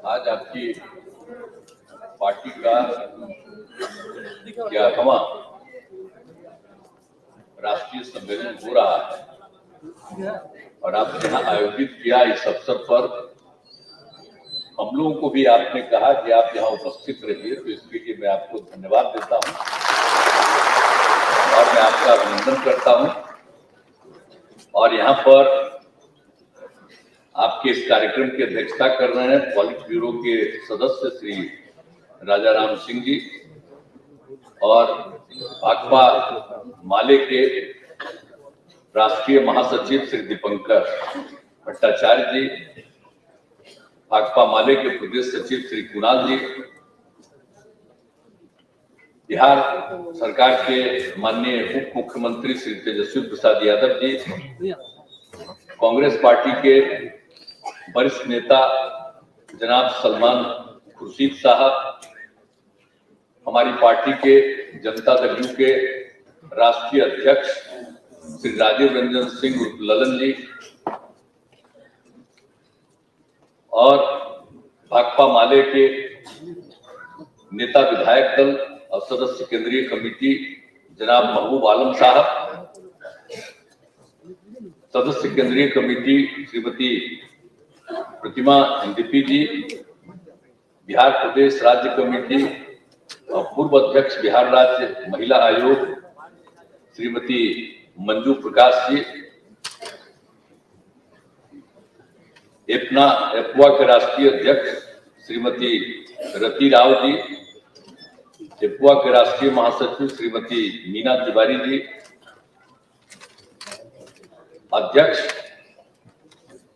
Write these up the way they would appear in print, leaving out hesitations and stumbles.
आज आपकी पार्टी का 11वां राष्ट्रीय सम्मेलन हो रहा है और आपने यहाँ आयोजित किया। इस अवसर पर हम लोगों को भी आपने कहा कि आप यहाँ उपस्थित रहिए, तो इसके लिए मैं आपको धन्यवाद देता हूँ और मैं आपका अभिनंदन करता हूँ। और यहाँ पर आपके इस कार्यक्रम की अध्यक्षता कर रहे हैं पॉलिट ब्यूरो के सदस्य श्री राजा राम सिंह जी और भाकपा माले के राष्ट्रीय महासचिव श्री दीपंकर भट्टाचार्य जी, भाकपा माले के प्रदेश सचिव श्री कुणाल जी, बिहार सरकार के माननीय उप मुख्यमंत्री श्री तेजस्वी प्रसाद यादव जी, कांग्रेस पार्टी के वरिष्ठ नेता जनाब सलमान खुर्शीद साहब, हमारी पार्टी के जनता दल यू के राष्ट्रीय अध्यक्ष श्री राजीव रंजन सिंह उर्फ ललन जी और भाकपा माले के नेता विधायक दल और सदस्य केंद्रीय कमेटी जनाब महबूब आलम साहब, सदस्य केंद्रीय कमेटी श्रीमती प्रतिमा एनडीपी जी, बिहार प्रदेश राज्य कमेटी और पूर्व अध्यक्ष बिहार राज्य महिला आयोग श्रीमती मंजू प्रकाश जी, एपवा के राष्ट्रीय अध्यक्ष श्रीमती रति राव जी, एपवा के राष्ट्रीय महासचिव श्रीमती मीना तिवारी जी, अध्यक्ष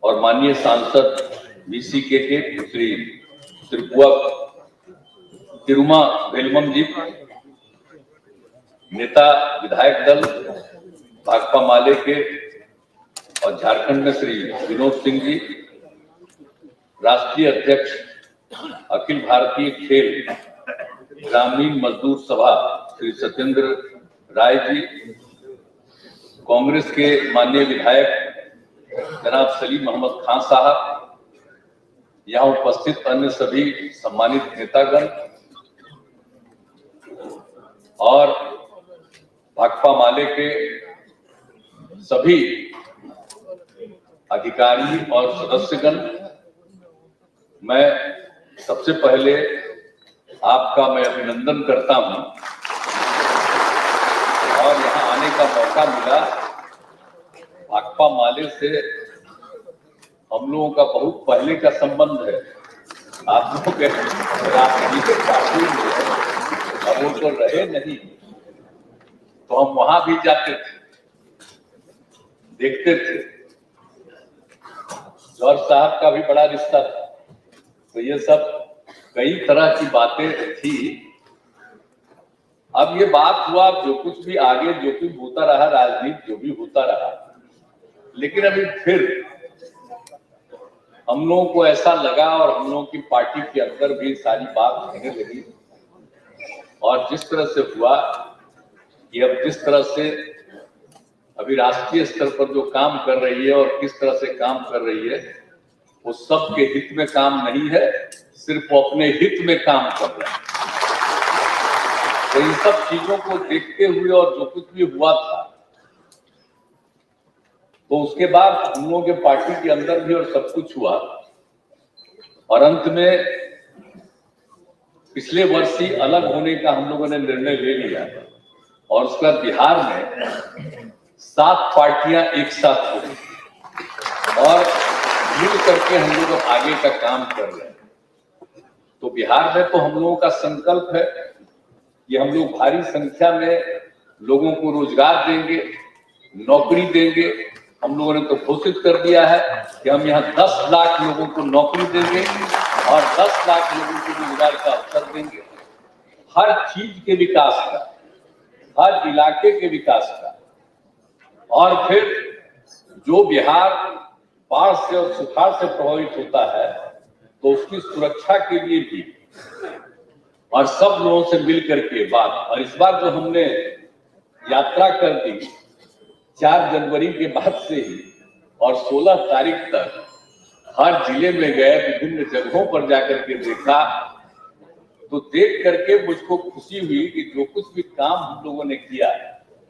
और माननीय सांसद बीसीके के श्री त्रिपुआ तिरुमा वेलमम जी, नेता विधायक दल भाकपा माले के और झारखंड में श्री विनोद सिंह जी, राष्ट्रीय अध्यक्ष अखिल भारतीय खेल ग्रामीण मजदूर सभा श्री सत्येंद्र राय जी, कांग्रेस के माननीय विधायक जनाब सलीम अहमद खान साहब, यहाँ उपस्थित अन्य सभी सम्मानित नेतागण और भाकपा माले के सभी अधिकारी और सदस्यगण, मैं सबसे पहले आपका मैं अभिनंदन करता हूं और यहाँ आने का मौका मिला। भाकपा माले से हम लोगों का बहुत पहले का संबंध है। आप लोग राजनीतिक पार्टी में अब वो तो रहे नहीं, तो हम वहां भी जाते थे, देखते थे। जॉर्ज साहब का भी बड़ा रिश्ता था, तो ये सब कई तरह की बातें थी। अब ये बात हुआ, जो कुछ भी आगे जो कुछ होता रहा, राजनीति जो भी होता रहा, लेकिन अभी फिर हम लोगों को ऐसा लगा और हम लोगों की पार्टी के अंदर भी सारी बात होने लगी और जिस तरह से हुआ कि अब जिस तरह से अभी राष्ट्रीय स्तर पर जो काम कर रही है और किस तरह से काम कर रही है, वो सबके हित में काम नहीं है, सिर्फ वो अपने हित में काम कर रहे हैं। तो इन सब चीजों को देखते हुए और जो कुछ भी हुआ था, तो उसके बाद हम लोगों के पार्टी के अंदर भी और सब कुछ हुआ और अंत में पिछले वर्ष ही अलग होने का हम लोगों ने निर्णय ले लिया और उसका बिहार में 7 पार्टियां एक साथ हो और मिल करके हम लोग आगे का काम कर रहे हैं। तो बिहार में तो हम लोगों का संकल्प है कि हम लोग भारी संख्या में लोगों को रोजगार देंगे, नौकरी देंगे। हम लोगों ने तो घोषित कर दिया है कि हम यहाँ 10 लाख लोगों को नौकरी देंगे और 10 लाख लोगों को रोजगार का अवसर देंगे। हर चीज के विकास का, हर इलाके के विकास का। और फिर जो बिहार बाढ़ से और सुखाड़ से प्रभावित होता है, तो उसकी सुरक्षा के लिए भी और सब लोगों से मिलकर के बात। और इस बार जो हमने यात्रा कर दी 4 जनवरी के बाद से ही और 16 तारीख तक हर जिले में गए, विभिन्न जगहों पर जाकर के देखा, तो देख करके मुझको खुशी हुई कि जो कुछ भी काम हम लोगों ने किया,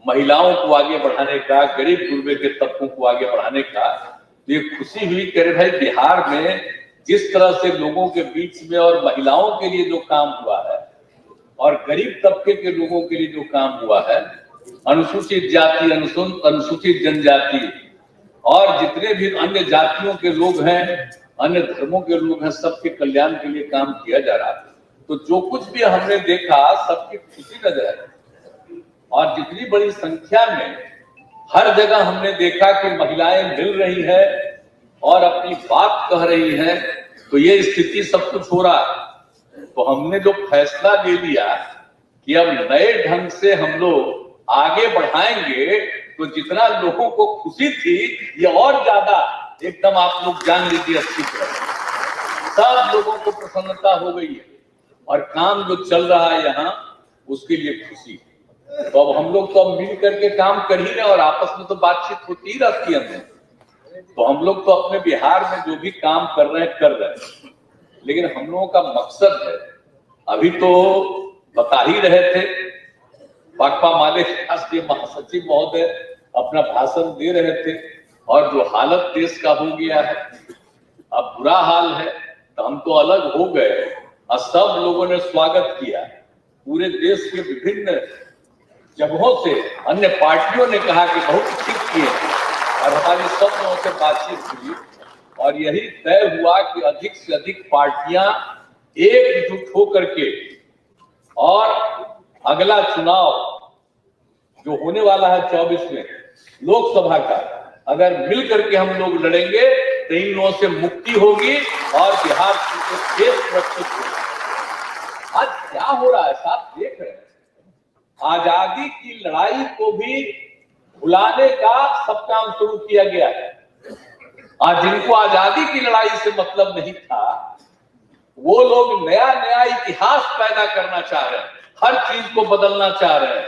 महिलाओं को आगे बढ़ाने का, गरीब गुरबे के तबकों को आगे बढ़ाने का, ये खुशी हुई कि अरे भाई बिहार में जिस तरह से लोगों के बीच में और महिलाओं के लिए जो काम हुआ है और गरीब तबके के लोगों के लिए जो काम हुआ है, अनुसूचित जाति, अनुसूचित जनजाति और जितने भी अन्य जातियों के लोग हैं, अन्य धर्मों के लोग हैं, सबके कल्याण के लिए काम किया जा रहा है। तो जो कुछ भी हमने देखा सबकी खुशी नजर आई और जितनी बड़ी संख्या में हर जगह हमने देखा कि महिलाएं मिल रही है और अपनी बात कह रही हैं, तो ये स्थिति सब कुछ हो रहा है। तो हमने जो फैसला ले लिया कि अब नए ढंग से हम लोग आगे बढ़ाएंगे, तो जितना लोगों को खुशी थी ये और ज्यादा एकदम आप लोग जान लीजिए अच्छी तरह सब लोगों को प्रसन्नता हो गई है और काम जो चल रहा है यहाँ उसके लिए खुशी। तो अब हम लोग तो अब मिल करके काम कर ही रहे और आपस में तो बातचीत होती ही रहती है हमें। तो हम लोग तो अपने बिहार में जो भी काम कर रहे हैं, लेकिन हम लोगों का मकसद है, अभी तो बता ही रहे थे, भाकपा माले राष्ट्रीय महासचिव महोदय अपना भाषण दे रहे थे और जो हालत देश का हो गया है, अब बुरा हाल है, तो हम तो अलग हो गए और सब लोगों ने स्वागत किया। पूरे देश के विभिन्न जगहों से अन्य पार्टियों ने कहा कि बहुत ठीक किए और हमारी सब लोगों से बातचीत हुई और यही तय हुआ कि अधिक से अधिक पार्टियां एकजुट होकर के और अगला चुनाव जो होने वाला है 24 में लोकसभा का, अगर मिल करके हम लोग लड़ेंगे तो इन लोगों से मुक्ति होगी और बिहार देश सुरक्षित होगा। आज क्या हो रहा है साहब, देख रहे हैं, आजादी की लड़ाई को भी भुलाने का सब काम शुरू किया गया है। आज जिनको आजादी की लड़ाई से मतलब नहीं था, वो लोग नया नया इतिहास पैदा करना चाह रहे हैं, हर चीज को बदलना चाह रहे हैं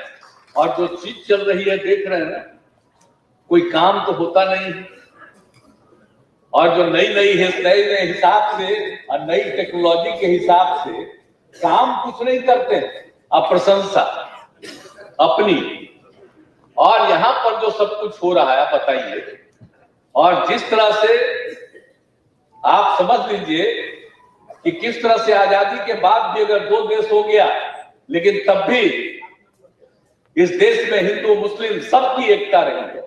और जो चीज चल रही है देख रहे हैं ना, कोई काम तो होता नहीं है और जो नए हिसाब से और नई टेक्नोलॉजी के हिसाब से काम कुछ नहीं करते, अब प्रशंसा अपनी। और यहां पर जो सब कुछ हो रहा है बताइए, और जिस तरह से आप समझ लीजिए कि किस तरह से आजादी के बाद भी अगर दो देश हो गया, लेकिन तब भी इस देश में हिंदू मुस्लिम सबकी एकता रही है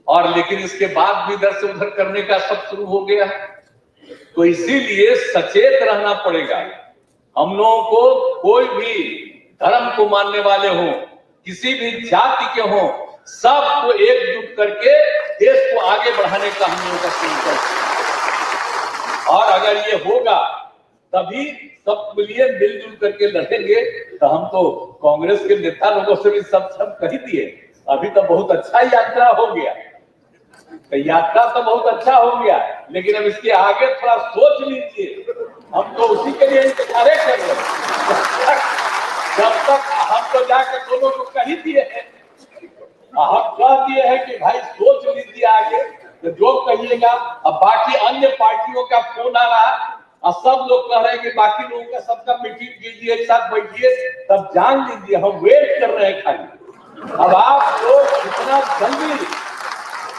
और लेकिन इसके बाद भी इधर से उधर करने का सब शुरू हो गया है। तो इसीलिए सचेत रहना पड़ेगा। हम लोगों को, कोई भी धर्म को मानने वाले हों, किसी भी जाति के हों, सबको एकजुट करके देश को आगे बढ़ाने का हम लोगों का संकल्प है। और अगर ये होगा तभी सब मिलिए मिलजुल करके लड़ेंगे। तो हम तो कांग्रेस के नेता लोगों से भी सब कह दिए, अभी तो बहुत अच्छा यात्रा हो गया, तो यात्रा तो बहुत अच्छा हो गया, लेकिन अब इसके आगे थोड़ा सोच लीजिए। हम तो उसी के लिए इंतजार कर रहे हैं। जब तक हम तो जाकर दोनों को कह ही दिए हैं, हम कह दिए हैं कि भाई सोच लीजिए आगे, तो जो कहिएगा। अब बाकी अन्य पार्टियों का फोन आ रहा है और सब लोग कह रहे हैं कि बाकी लोगों का सबका मीटिंग कीजिए, एक साथ बैठिए, तब जान लीजिए हम वेट कर रहे हैं खाली। अब आप लोग इतना जल्दी,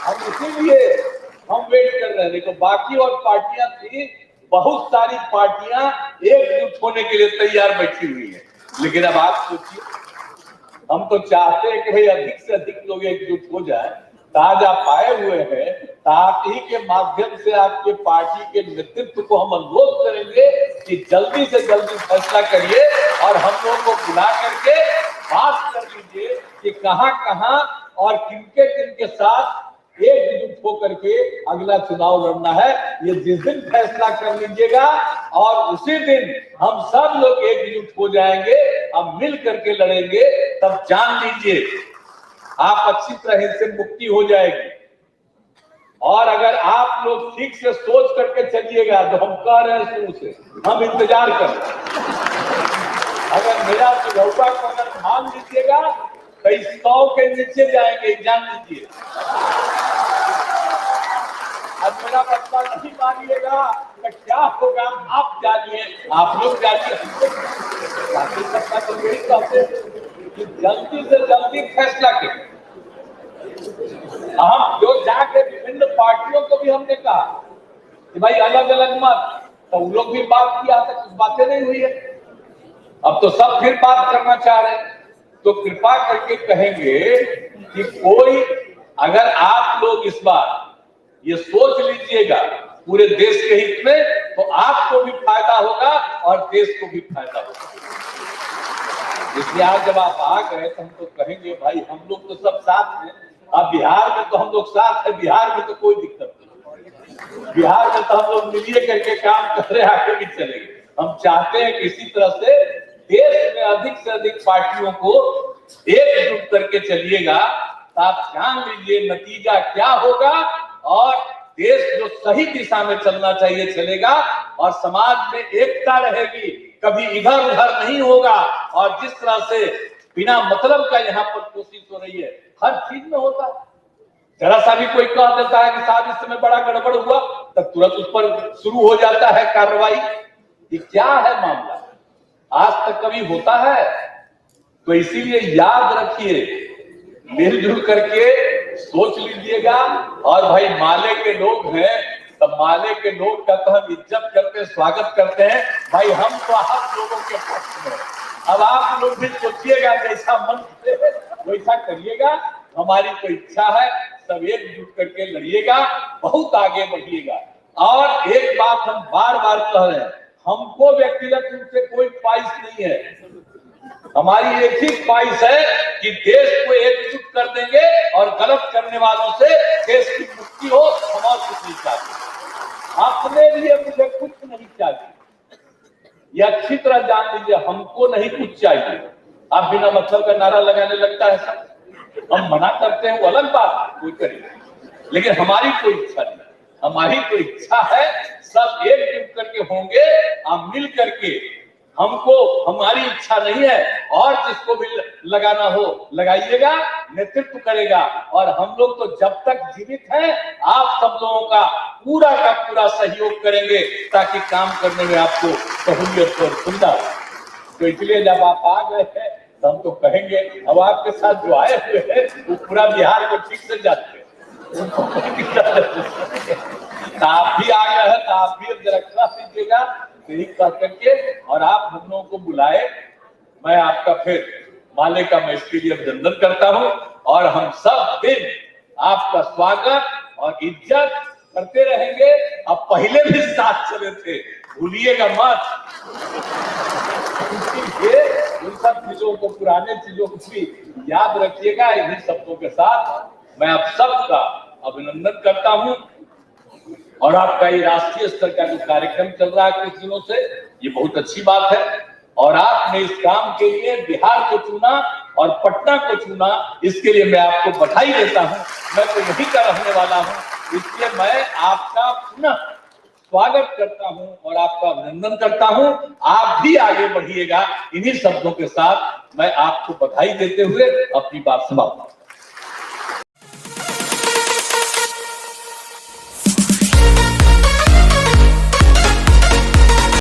हम इसीलिए हम वेट कर रहे हैं। देखो बाकी और पार्टियां थी, बहुत सारी पार्टियां एकजुट होने के लिए तैयार बैठी हुई है, लेकिन अब आप सोचिए, हम तो चाहते हैं कि भाई अधिक से अधिक लोग एकजुट हो जाए। ताजा पाए हुए हैं, आप ही के माध्यम से आपके पार्टी के नेतृत्व को हम अनुरोध करेंगे कि जल्दी से जल्दी फैसला करिए और हम लोगों को बुला करके बात कर लीजिए कि कहां कहां और किनके किनके साथ एकजुट होकर के अगला चुनाव लड़ना है। ये जिस दिन फैसला कर लीजिएगा और उसी दिन हम सब लोग एकजुट हो जाएंगे, हम मिल करके लड़ेंगे, तब जान लीजिए आप अच्छी तरह से मुक्ति हो जाएगी। और अगर आप लोग ठीक से सोच करके चलिएगा, तो हम कह रहे हैं शुरू से, हम इंतजार कर रहे हैं। अगर मेरा सुझाव को अगर मान लीजिएगा तो 100 के नीचे जाएंगे, जान लीजिए। अब मेरा बच्चा नहीं मानिएगा तो क्या होगा आप जानिए, आप लोग जानिए। बाकी सबका तो यही कहते कि जल्दी से जल्दी फैसला करें। हम जो जाके विभिन्न पार्टियों को भी हमने कहा कि भाई अलग अलग मत, तो वो लोग भी बात किया था, कुछ बातें नहीं हुई है। अब तो सब फिर बात करना चाह रहे हैं। तो कृपा करके कहेंगे कि कोई, अगर आप लोग इस बार ये सोच लीजिएगा पूरे देश के हित में, तो आपको भी फायदा होगा और देश को भी फायदा होगा। इसलिए आज जब आप आ गए तो हम तो कहेंगे भाई हम लोग तो सब साथ हैं। अब बिहार में तो हम लोग साथ हैं, बिहार में तो कोई दिक्कत नहीं, बिहार में तो हम लोग मिलिए करके काम कर रहे, आगे भी चलेंगे। हम चाहते हैं कि इसी तरह से देश में अधिक से अधिक पार्टियों को एकजुट करके चलिएगा। तो आप जान लीजिए नतीजा क्या होगा, और देश जो सही दिशा में चलना चाहिए चलेगा, और समाज में एकता रहेगी, कभी इधर उधर नहीं होगा। और जिस तरह से बिना मतलब का यहाँ पर कोशिश हो रही है, हर चीज में होता है। जरा सा भी कोई कह देता है कि साहब इस समय बड़ा गड़बड़ हुआ, तब तुरंत उस पर शुरू हो जाता है कार्रवाई। ये क्या है मामला, आज तक कभी होता है? तो इसीलिए याद रखिए, मिलजुल करके सोच लीजिएगा। और भाई माले के लोग हैं, तो माले के लोग का तो हम इज्जत करते, स्वागत करते हैं। भाई हम तो आप लोगों के पक्ष में। अब आप लोग भी सोचिएगा, जैसा मन से वैसा करिएगा। हमारी तो इच्छा है सब एकजुट करके लड़िएगा, बहुत आगे बढ़िएगा। और एक बात हम बार बार कह रहे हैं, हमको व्यक्तिगत रूप से कोई ख्वाहिश नहीं है। हमारी एक ही ख्वाहिश है कि देश को एकजुट कर देंगे और गलत करने वालों से देश की मुक्ति हो। हम और कुछ नहीं चाहते, अपने लिए मुझे कुछ नहीं चाहिए, ये अच्छी तरह जान लीजिए। हमको नहीं कुछ चाहिए। आप बिना मतलब का नारा लगाने लगता है सब, हम मना करते हैं वो अलग बात, कोई करेगा, लेकिन हमारी कोई इच्छा नहीं। हमारी तो इच्छा है सब एकजुट करके होंगे, आप मिल करके। हमको, हमारी इच्छा नहीं है, और जिसको भी लगाना हो लगाइएगा, नेतृत्व करेगा। और हम लोग तो जब तक जीवित हैं, आप सब लोगों का पूरा सहयोग करेंगे, ताकि काम करने में आपको सहूलियत और सुविधा हो। तो इसलिए जब आप आ गए हैं तो हम तो कहेंगे, अब आपके साथ जो आए हुए हैं वो पूरा बिहार को ठीक से जानते हैं। आप भी आ गए हैं तो आप भी रक्षा दीजिएगा, यही कह करके। और आप हम लोगों को बुलाए, मैं आपका फिर माले का मैं इसके लिए अभिनंदन करता हूं। और हम सब दिन आपका स्वागत और इज्जत करते रहेंगे। अब पहले भी साथ चले थे, भूलिएगा मत। ये उन सब चीजों को, पुराने चीजों को भी याद रखिएगा। इन्हीं शब्दों के साथ मैं आप सबका अभिनंदन करता हूं। और आपका ये राष्ट्रीय स्तर का जो कार्यक्रम चल रहा है कुछ दिनों से, ये बहुत अच्छी बात है। और आपने इस काम के लिए बिहार को चुना और पटना को चुना, इसके लिए मैं आपको बधाई देता हूं। मैं तो यही का रहने वाला हूं, इसलिए मैं आपका पुनः स्वागत करता हूं और आपका अभिनंदन करता हूं। आप भी आगे बढ़िएगा। इन्हीं शब्दों के साथ मैं आपको बधाई देते हुए अपनी बात समाप्त